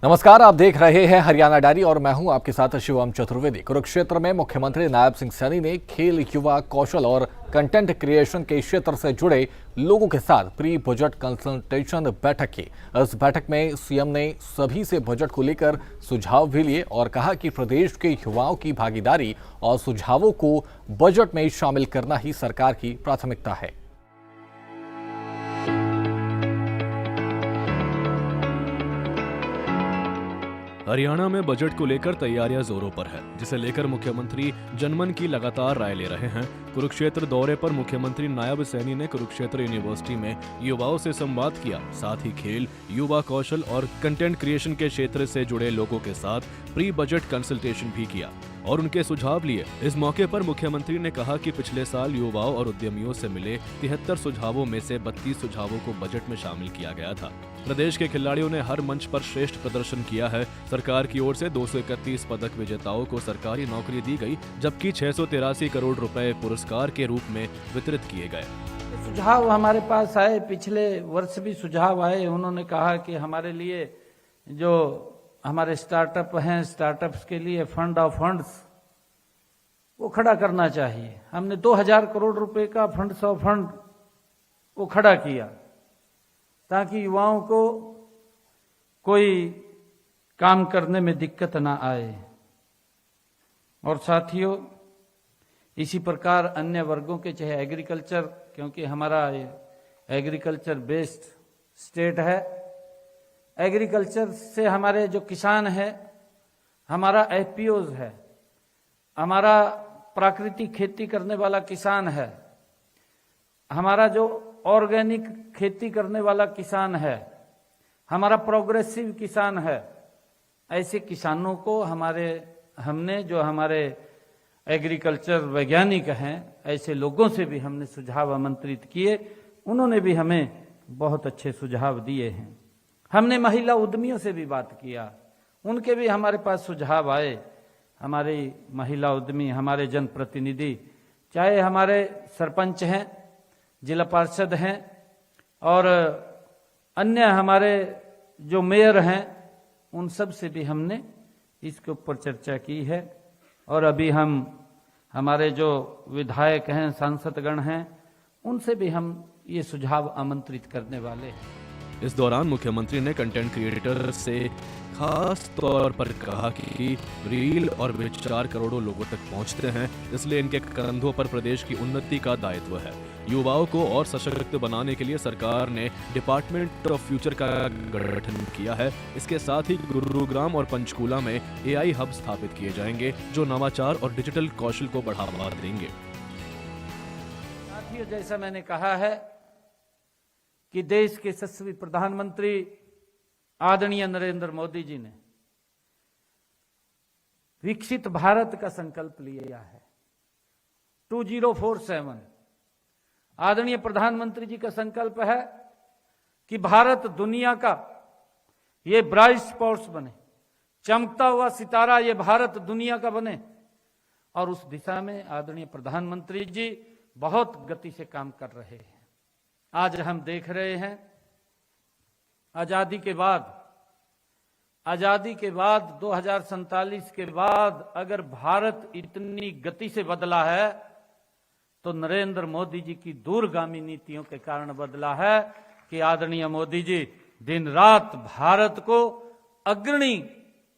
नमस्कार, आप देख रहे हैं हरियाणा डायरी और मैं हूं आपके साथ शिवम चतुर्वेदी। कुरुक्षेत्र में मुख्यमंत्री नायब सिंह सैनी ने खेल, युवा, कौशल और कंटेंट क्रिएशन के क्षेत्र से जुड़े लोगों के साथ प्री बजट कंसल्टेशन बैठक की। इस बैठक में सीएम ने सभी से बजट को लेकर सुझाव भी लिए और कहा कि प्रदेश के युवाओं की भागीदारी और सुझावों को बजट में शामिल करना ही सरकार की प्राथमिकता है। हरियाणा में बजट को लेकर तैयारियां जोरों पर है, जिसे लेकर मुख्यमंत्री जनमन की लगातार राय ले रहे हैं। कुरुक्षेत्र दौरे पर मुख्यमंत्री नायब सैनी ने कुरुक्षेत्र यूनिवर्सिटी में युवाओं से संवाद किया। साथ ही खेल, युवा, कौशल और कंटेंट क्रिएशन के क्षेत्र से जुड़े लोगों के साथ प्री बजट कंसल्टेशन भी किया और उनके सुझाव लिए। इस मौके पर मुख्यमंत्री ने कहा कि पिछले साल युवाओं और उद्यमियों से मिले 73 सुझावों में से 32 सुझावों को बजट में शामिल किया गया था। प्रदेश के खिलाड़ियों ने हर मंच पर श्रेष्ठ प्रदर्शन किया है। सरकार की ओर से 231 पदक विजेताओं को सरकारी नौकरी दी गई, जबकि 683 करोड़ रुपए पुरस्कार के रूप में वितरित किए गए। सुझाव हमारे पास आए, पिछले वर्ष भी सुझाव आए। उन्होंने कहा कि हमारे लिए जो हमारे स्टार्टअप हैं, स्टार्टअप्स के लिए फंड ऑफ फंड्स वो खड़ा करना चाहिए। हमने 2000 करोड़ रुपए का फंड्स ऑफ फंड वो खड़ा किया ताकि युवाओं को कोई काम करने में दिक्कत ना आए। और साथियों, इसी प्रकार अन्य वर्गों के, चाहे एग्रीकल्चर, क्योंकि हमारा एग्रीकल्चर बेस्ड स्टेट है, एग्रीकल्चर से हमारे जो किसान है, हमारा एफपीओज है, हमारा प्राकृतिक खेती करने वाला किसान है, हमारा जो ऑर्गेनिक खेती करने वाला किसान है, हमारा प्रोग्रेसिव किसान है। ऐसे किसानों को हमने जो हमारे एग्रीकल्चर वैज्ञानिक हैं, ऐसे लोगों से भी हमने सुझाव आमंत्रित किए। उन्होंने भी हमें बहुत अच्छे सुझाव दिए हैं। हमने महिला उद्यमियों से भी बात किया, उनके भी हमारे पास सुझाव आए। हमारी महिला उद्यमी, हमारे जनप्रतिनिधि, चाहे हमारे सरपंच हैं, जिला पार्षद हैं और अन्य हमारे जो मेयर हैं, उन सब से भी हमने इसके ऊपर चर्चा की है। और अभी हमारे जो विधायक हैं, सांसदगण हैं, उनसे भी हम ये सुझाव आमंत्रित करने वाले हैं। इस दौरान मुख्यमंत्री ने कंटेंट क्रिएटर से खास तौर पर कहा कि रील और विचार करोड़ों लोगों तक पहुंचते हैं, इसलिए इनके कंधों पर प्रदेश की उन्नति का दायित्व है। युवाओं को और सशक्त बनाने के लिए सरकार ने डिपार्टमेंट ऑफ फ्यूचर का गठन किया है। इसके साथ ही गुरुग्राम और पंचकूला में एआई हब स्थापित किए जाएंगे, जो नवाचार और डिजिटल कौशल को बढ़ावा देंगे। साथियों, जैसा मैंने कहा है कि देश के यशस्वी प्रधानमंत्री आदरणीय नरेंद्र मोदी जी ने विकसित भारत का संकल्प लिया है। 2047 आदरणीय प्रधानमंत्री जी का संकल्प है कि भारत दुनिया का ये ब्राइट स्पॉट्स बने, चमकता हुआ सितारा ये भारत दुनिया का बने। और उस दिशा में आदरणीय प्रधानमंत्री जी बहुत गति से काम कर रहे हैं। आज हम देख रहे हैं, आजादी के बाद 2047 के बाद अगर भारत इतनी गति से बदला है तो नरेंद्र मोदी जी की दूरगामी नीतियों के कारण बदला है कि आदरणीय मोदी जी दिन रात भारत को अग्रणी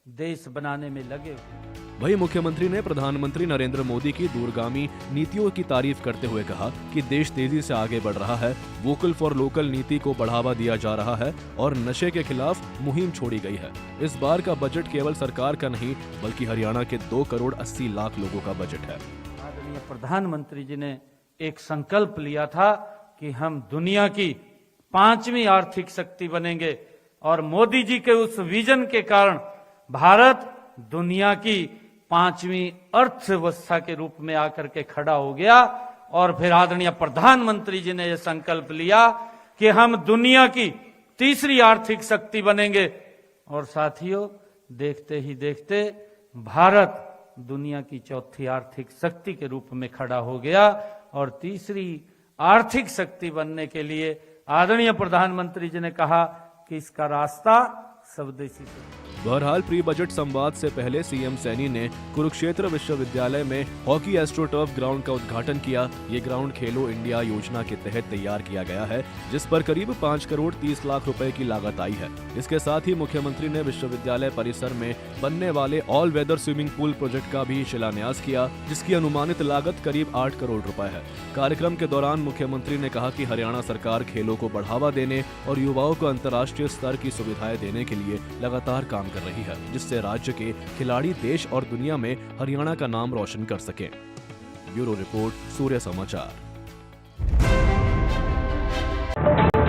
देश बनाने में लगे हुए। वहीं मुख्यमंत्री ने प्रधानमंत्री नरेंद्र मोदी की दूरगामी नीतियों की तारीफ करते हुए कहा कि देश तेजी से आगे बढ़ रहा है, वोकल फॉर लोकल नीति को बढ़ावा दिया जा रहा है और नशे के खिलाफ मुहिम छोड़ी गई है। इस बार का बजट केवल सरकार का नहीं, बल्कि हरियाणा के 2 करोड़ 80 लाख लोगों का बजट है। आदरणीय प्रधानमंत्री जी ने एक संकल्प लिया था कि हम दुनिया की 5वीं आर्थिक शक्ति बनेंगे और मोदी जी के उस विजन के कारण भारत दुनिया की 5वीं अर्थव्यवस्था के रूप में आकर के खड़ा हो गया। और फिर आदरणीय प्रधानमंत्री जी ने यह संकल्प लिया कि हम दुनिया की 3री आर्थिक शक्ति बनेंगे। और साथियों, देखते ही देखते भारत दुनिया की 4थी आर्थिक शक्ति के रूप में खड़ा हो गया। और 3री आर्थिक शक्ति बनने के लिए आदरणीय प्रधानमंत्री जी ने कहा कि इसका रास्ता स्वदेशी से। बहरहाल प्री बजट संवाद से पहले सीएम सैनी ने कुरुक्षेत्र विश्वविद्यालय में हॉकी एस्ट्रोटर्फ ग्राउंड का उद्घाटन किया। ये ग्राउंड खेलो इंडिया योजना के तहत तैयार किया गया है, जिस पर करीब 5 करोड़ 30 लाख रुपए की लागत आई है। इसके साथ ही मुख्यमंत्री ने विश्वविद्यालय परिसर में बनने वाले all weather swimming pool project का भी शिलान्यास किया, जिसकी अनुमानित लागत करीब 8 करोड़ रुपए है। कार्यक्रम के दौरान मुख्यमंत्री ने कहा कि हरियाणा सरकार खेलों को बढ़ावा देने और युवाओं को अंतर्राष्ट्रीय स्तर की सुविधाएं देने के लिए लगातार काम कर रही है, जिससे राज्य के खिलाड़ी देश और दुनिया में हरियाणा का नाम रोशन कर सकें। ब्यूरो रिपोर्ट, सूर्य समाचार।